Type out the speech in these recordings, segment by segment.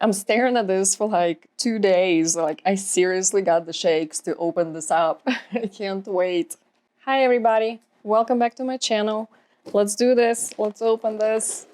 I'm staring at this for like 2 days. Like, I seriously got the shakes to open this up. I can't wait. Hi, everybody. Welcome back to my channel. Let's do this. Let's open this.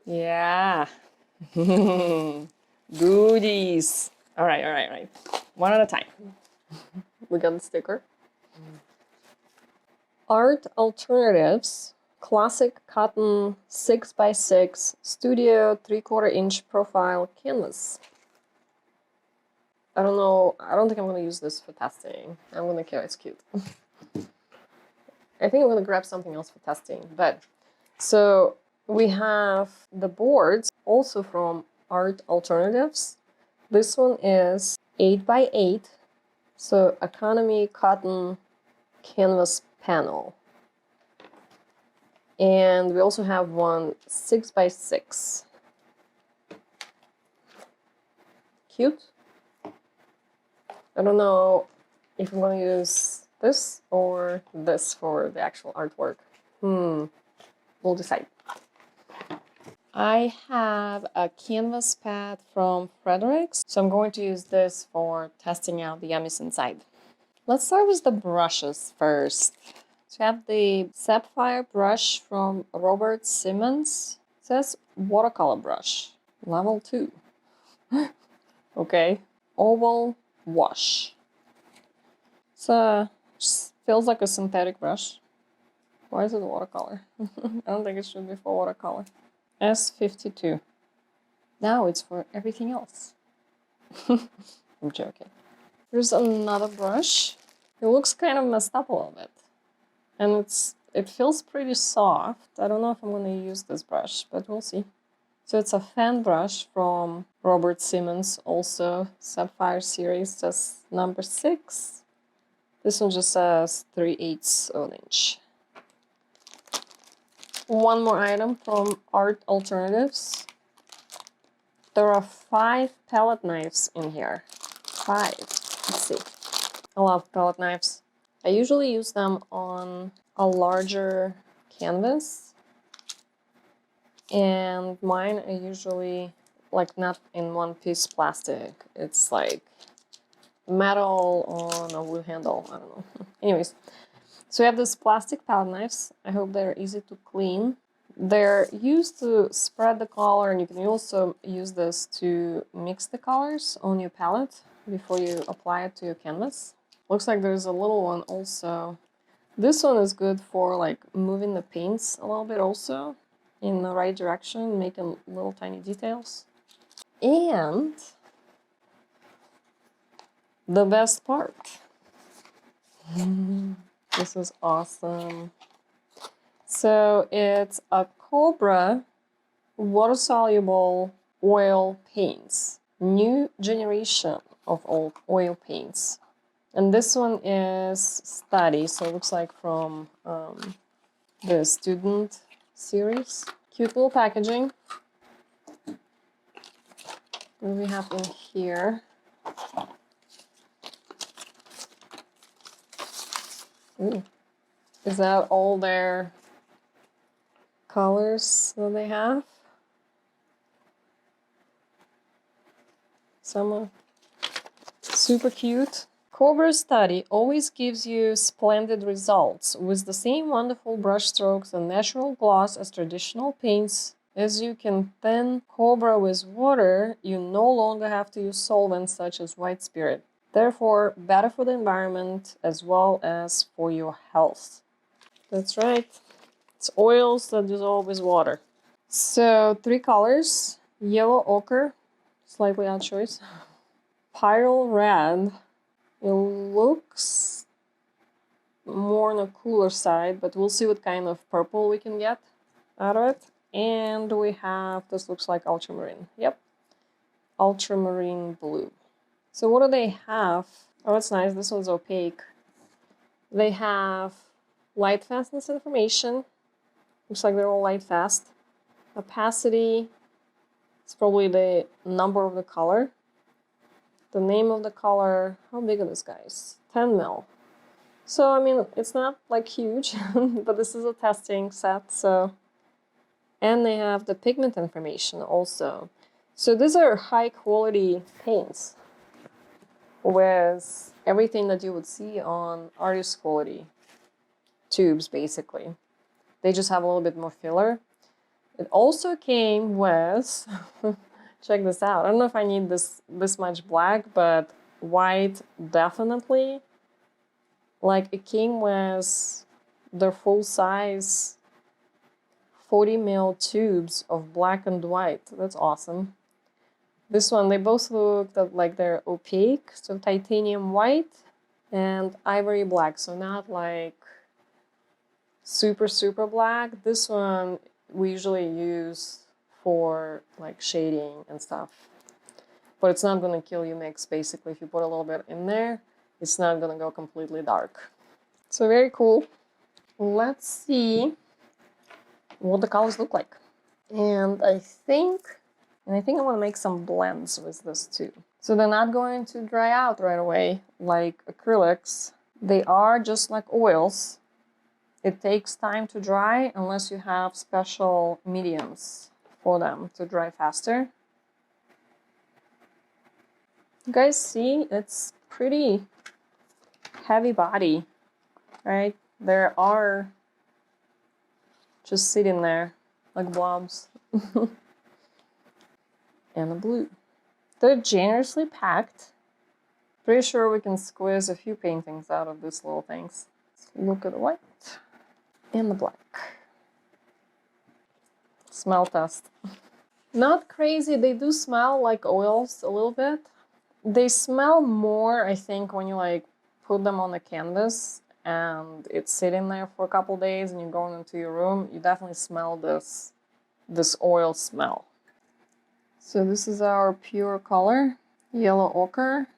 Yeah. Goodies. All right. One at a time. We got the sticker. Art Alternatives. Classic cotton 6x6 studio 3/4 inch profile canvas. I don't know, I don't think I'm gonna use this for testing. I'm gonna care, it's cute. I think I'm gonna grab something else for testing, but so we have the boards also from Art Alternatives. This one is 8x8, so economy cotton canvas panel. And we also have one 6x6. Cute. I don't know if I'm going to use this or this for the actual artwork. We'll decide. I have a canvas pad from Frederick's, so I'm going to use this for testing out the yummies inside. Let's start with the brushes first. So we have the Sapphire brush from Robert Simmons. It says watercolor brush, level 2. Okay. Oval wash. So just feels like a synthetic brush. Why is it watercolor? I don't think it should be for watercolor. S52. Now it's for everything else. I'm joking. Here's another brush. It looks kind of messed up a little bit. And it feels pretty soft. I don't know if I'm going to use this brush, but we'll see. So it's a fan brush from Robert Simmons, also Sapphire series, just number 6. This one just says 3/8 of an inch. One more item from Art Alternatives. There are 5 palette knives in here. 5. Let's see. I love palette knives. I usually use them on a larger canvas. And mine are usually like not in one piece plastic. It's like metal on a wood handle. I don't know. Anyways, so we have these plastic palette knives. I hope they're easy to clean. They're used to spread the color, and you can also use this to mix the colors on your palette before you apply it to your canvas. Looks like there's a little one also. This one is good for like moving the paints a little bit also in the right direction, making little tiny details. And the best part. This is awesome. So it's a Cobra water-soluble oil paints. New generation of oil paints. And this one is Study, so it looks like from the student series. Cute little packaging. What do we have in here? Ooh. Is that all their colors that they have? Some are super cute. Cobra Study always gives you splendid results with the same wonderful brush strokes and natural gloss as traditional paints. As you can thin Cobra with water, you no longer have to use solvents such as white spirit. Therefore, better for the environment as well as for your health. That's right. It's oils that dissolve with water. So 3 colors. Yellow ochre, slightly odd choice. Pyro Red. It looks more on the cooler side, but we'll see what kind of purple we can get out of it. And we have, this looks like ultramarine. Yep, Ultramarine Blue. So what do they have? Oh, that's nice. This one's opaque. They have light fastness information. Looks like they're all light fast. Opacity. It's probably the number of the color. The name of the color. How big are these guys? 10 mil. So, I mean, it's not like huge, but this is a testing set, so And they have the pigment information also. So these are high quality paints with everything that you would see on artist quality tubes, basically. They just have a little bit more filler. It also came with, check this out. I don't know if I need this much black, but white definitely. Like, it came with the full size 40 ml tubes of black and white. That's awesome. This one, they both look like they're opaque, so titanium white and ivory black, so not like super, super black. This one we usually use for like shading and stuff. But it's not gonna kill your mix, basically. If you put a little bit in there, it's not gonna go completely dark. So very cool. Let's see what the colors look like. And I think I want to make some blends with this too. So they're not going to dry out right away like acrylics. They are just like oils. It takes time to dry unless you have special mediums for them to dry faster. You guys see, it's pretty heavy body, right? There are just sitting there like blobs. And the blue. They're generously packed. Pretty sure we can squeeze a few paintings out of these little things. Let's look at the white and the black. Smell test. Not crazy. They do smell like oils a little bit. They smell more, I think, when you like put them on the canvas and it's sitting there for a couple days and you're going into your room. You definitely smell this oil smell. So this is our pure color, yellow ochre.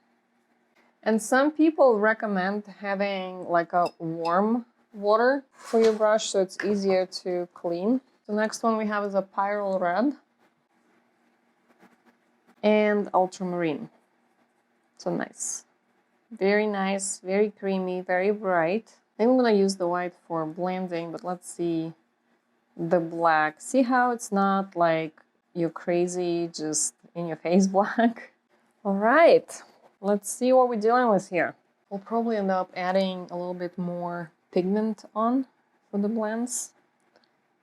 And some people recommend having like a warm water for your brush so it's easier to clean. The next one we have is a Pyro Red and Ultramarine. So nice. Very nice, very creamy, very bright. I think I'm gonna use the white for blending, but let's see the black. See how it's not like you're crazy, just in your face black? All right, let's see what we're dealing with here. We'll probably end up adding a little bit more pigment on for the blends.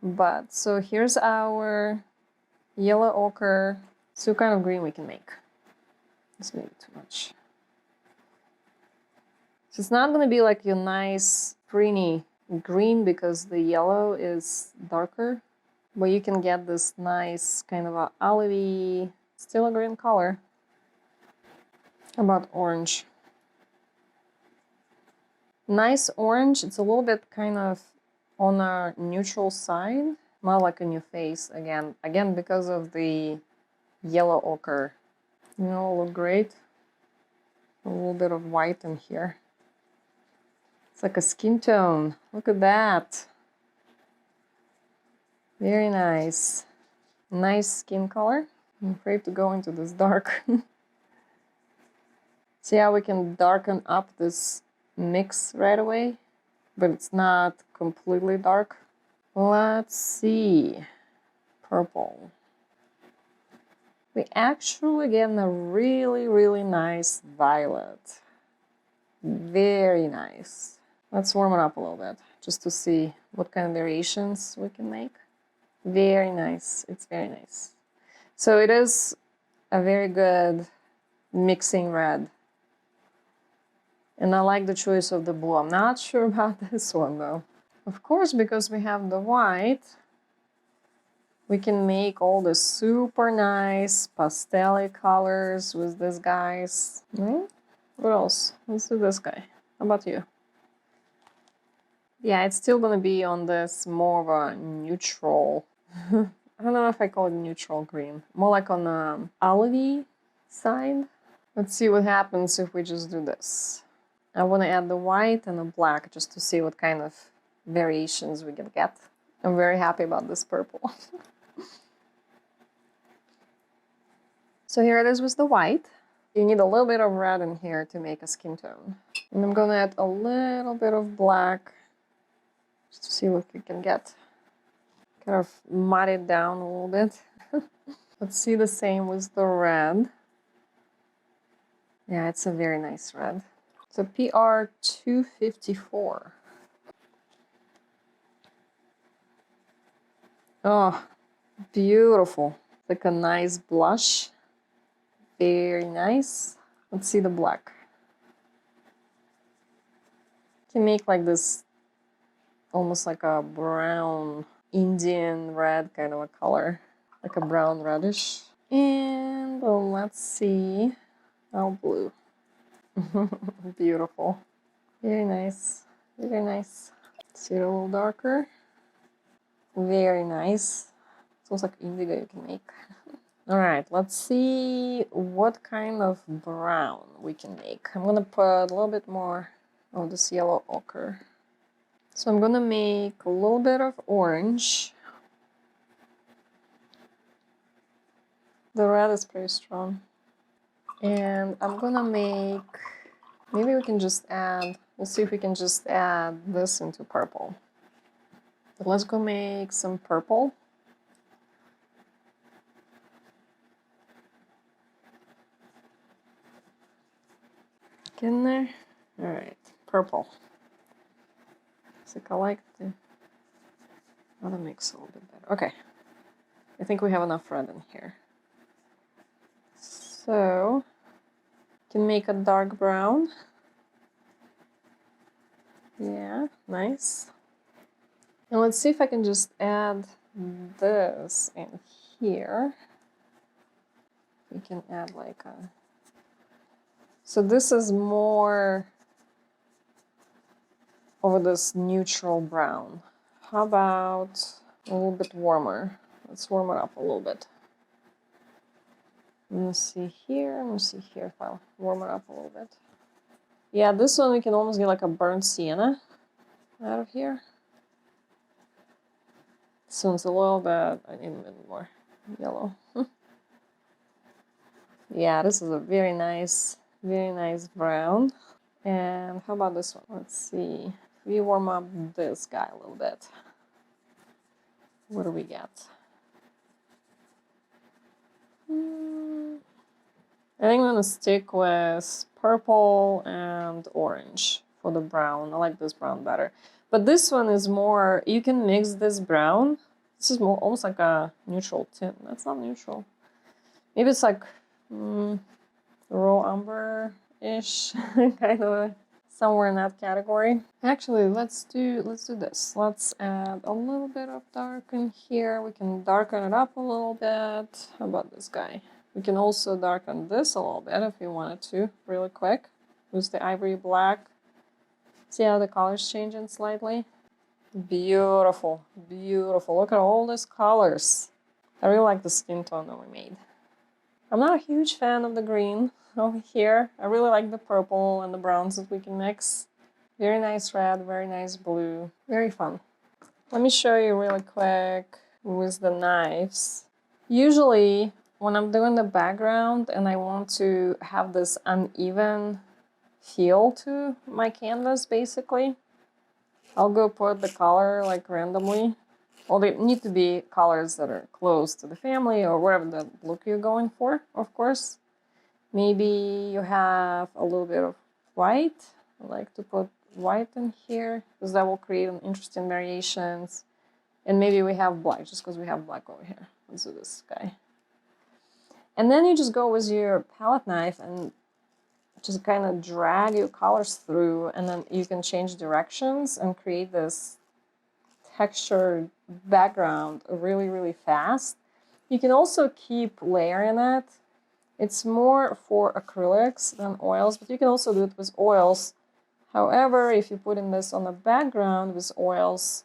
But, so here's our yellow ochre. So what kind of green we can make? This may be too much. So it's not gonna be like your nice, greeny green because the yellow is darker. But you can get this nice kind of a olivey, still a green color. How about orange? Nice orange. It's a little bit kind of on a neutral side, not like in your face again. Again, because of the yellow ochre. You know, look great. A little bit of white in here. It's like a skin tone. Look at that. Very nice. Nice skin color. I'm afraid to go into this dark. See how we can darken up this mix right away, but it's not completely dark. Let's see. Purple. We actually get a really, really nice violet. Very nice. Let's warm it up a little bit just to see what kind of variations we can make. Very nice. It's very nice. So it is a very good mixing red. And I like the choice of the blue. I'm not sure about this one though. Of course, because we have the white, we can make all the super nice pastel colors with these guys. Right? What else? Let's do this guy. How about you? Yeah, it's still gonna be on this more of a neutral. I don't know if I call it neutral green. More like on the olivey side. Let's see what happens if we just do this. I want to add the white and the black just to see what kind of variations we can get. I'm very happy about this purple. So here it is with the white. You need a little bit of red in here to make a skin tone. And I'm gonna add a little bit of black just to see what we can get. kind of mud it down a little bit. Let's see the same with the red. Yeah, it's a very nice red. So PR 254. Oh, beautiful. Like a nice blush. Very nice. Let's see the black. You can make like this, almost like a brown Indian red kind of a color. Like a brown reddish. And let's see. Oh, blue. Beautiful. Very nice. Very nice. See it a little darker. Very nice. It's almost like indigo you can make. All right, let's see what kind of brown we can make. I'm gonna put a little bit more of this yellow ochre. So I'm gonna make a little bit of orange. The red is pretty strong. And I'm gonna make, maybe we can just add, we'll see if we can just add this into purple. But let's go make some purple. Get in there. All right, purple. So I like the, oh, that makes it a little bit better. Okay, I think we have enough red in here. So, can make a dark brown. Yeah, nice. And let's see if I can just add this in here. We can add like a, so this is more over this neutral brown. How about a little bit warmer? Let's warm it up a little bit. Let me see here, let me see here if I'll warm it up a little bit. Yeah, this one we can almost get like a burnt sienna out of here. This one's a little bit, I need a bit more yellow. Yeah, this is a very nice brown. And how about this one? Let's see. We warm up this guy a little bit. What do we get? I think I'm gonna stick with purple and orange for the brown. I like this brown better. But this one is more, you can mix this brown. This is more almost like a neutral tint. That's not neutral. Maybe it's like raw umber-ish, kind of somewhere in that category. Actually, let's do this. Let's add a little bit of dark in here. We can darken it up a little bit. How about this guy? We can also darken this a little bit if we wanted to, really quick. Use the ivory black. See how the color's changing slightly? Beautiful, beautiful. Look at all these colors. I really like the skin tone that we made. I'm not a huge fan of the green over here. I really like the purple and the browns that we can mix. Very nice red, very nice blue. Very fun. Let me show you really quick with the knives. Usually, when I'm doing the background and I want to have this uneven feel to my canvas, basically, I'll go put the color like randomly. Well, they need to be colors that are close to the family or whatever the look you're going for, of course. Maybe you have a little bit of white. I like to put white in here because that will create an interesting variations. And maybe we have black, just because we have black over here. Let's do this guy. And then you just go with your palette knife and just kind of drag your colors through, and then you can change directions and create this textured background really, really fast. You can also keep layering it. It's more for acrylics than oils, but you can also do it with oils. However, if you're putting this on the background with oils,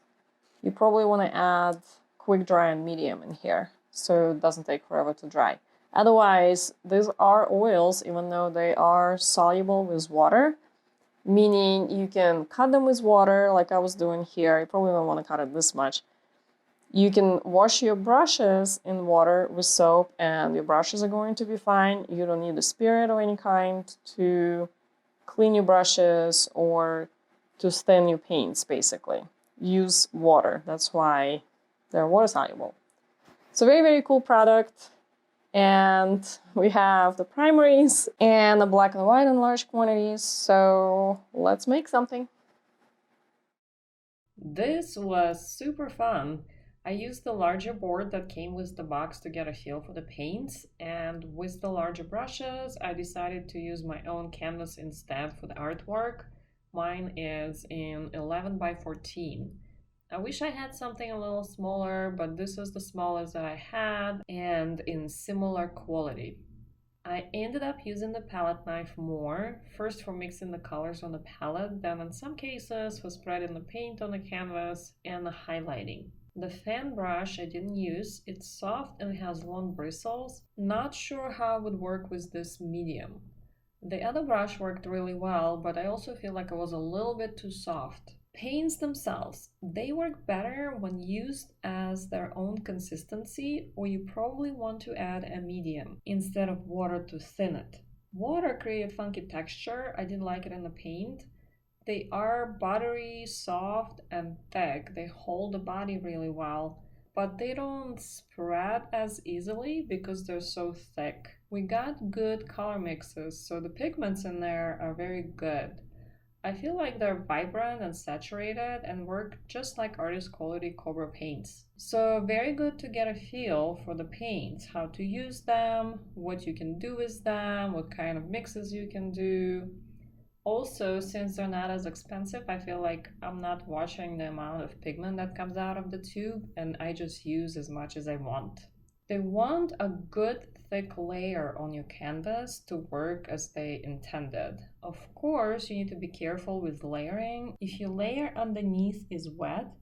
you probably want to add quick dry and medium in here so it doesn't take forever to dry. Otherwise, these are oils, even though they are soluble with water, meaning you can cut them with water like I was doing here. You probably don't want to cut it this much. You can wash your brushes in water with soap and your brushes are going to be fine. You don't need a spirit of any kind to clean your brushes or to stain your paints, basically. Use water. That's why they're water soluble. It's a very, very cool product. And we have the primaries and the black and white in large quantities. So let's make something. This was super fun. I used the larger board that came with the box to get a feel for the paints, and with the larger brushes, I decided to use my own canvas instead for the artwork. Mine is in 11 by 14. I wish I had something a little smaller, but this is the smallest that I had and in similar quality. I ended up using the palette knife more, first for mixing the colors on the palette, then in some cases for spreading the paint on the canvas and the highlighting. The fan brush I didn't use, it's soft and has long bristles. Not sure how it would work with this medium. The other brush worked really well, but I also feel like it was a little bit too soft. Paints themselves, they work better when used as their own consistency, or you probably want to add a medium instead of water to thin it. Water created funky texture, I didn't like it in the paint. They are buttery, soft, and thick. They hold the body really well, but they don't spread as easily because they're so thick. We got good color mixes, so the pigments in there are very good. I feel like they're vibrant and saturated and work just like artist quality Cobra paints. So very good to get a feel for the paints, how to use them, what you can do with them, what kind of mixes you can do. Also, since they're not as expensive, I feel like I'm not watching the amount of pigment that comes out of the tube, and I just use as much as I want. They want a good thick layer on your canvas to work as they intended. Of course, you need to be careful with layering. If your layer underneath is wet,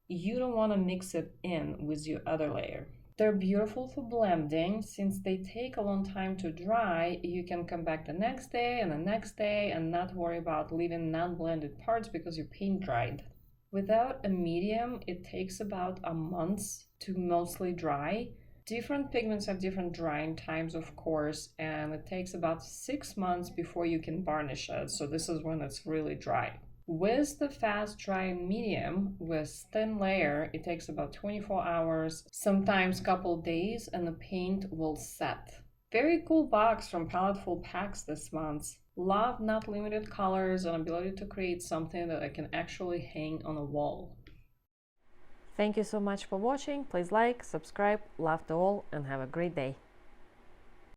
you don't want to mix it in with your other layer. They're beautiful for blending. Since they take a long time to dry, you can come back the next day and the next day and not worry about leaving non-blended parts because your paint dried. Without a medium, it takes about a month to mostly dry. Different pigments have different drying times, of course, and it takes about 6 months before you can varnish it, so this is when it's really dry. With the fast drying medium, with thin layer, it takes about 24 hours, sometimes couple days, and the paint will set. Very cool box from Paletteful Packs this month. Love not limited colors and ability to create something that I can actually hang on a wall. Thank you so much for watching. Please like, subscribe, love to all, and have a great day.